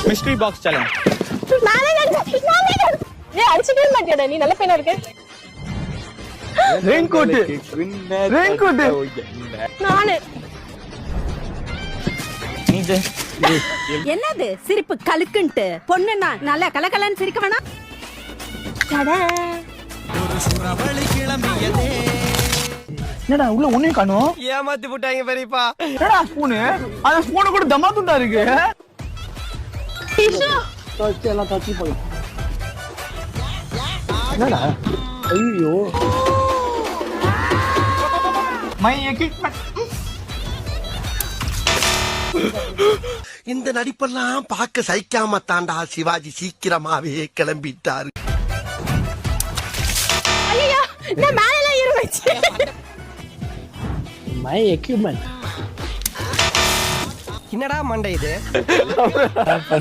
Mystery box challenge. ஏய் அடிச்சிட்டே மாட்டியாடா நீ நல்ல பையனா இருக்க. Rain coat. நானு நீங்க என்னது சிரிப்பு கலுக்குன்ட்டு பொண்ணுன்னா நல்லா கலகலன்னு சிரிக்க வேணாம். என்னடா உள்ள ஒண்ணையும் காணோம். ஏமாத்தி போட்டாங்க பெரியப்பா. என்னடா ஸ்பூனு? அந்த ஸ்பூனு கூட தம்மா துண்டா இருக்கு. எல்லாம் தச்சு போய் என்னடா ஐயோ மை எக்யூப்மென்ட். இந்த நடிப்பெல்லாம் பார்க்க சகிக்காம தாண்டா சிவாஜி சீக்கிரமாவே கிளம்பிட்டாரு. ஐயோ நான் மேல ஏறிச்சு. மை எக்யூப்மென்ட் என்னடா மண்டை இது?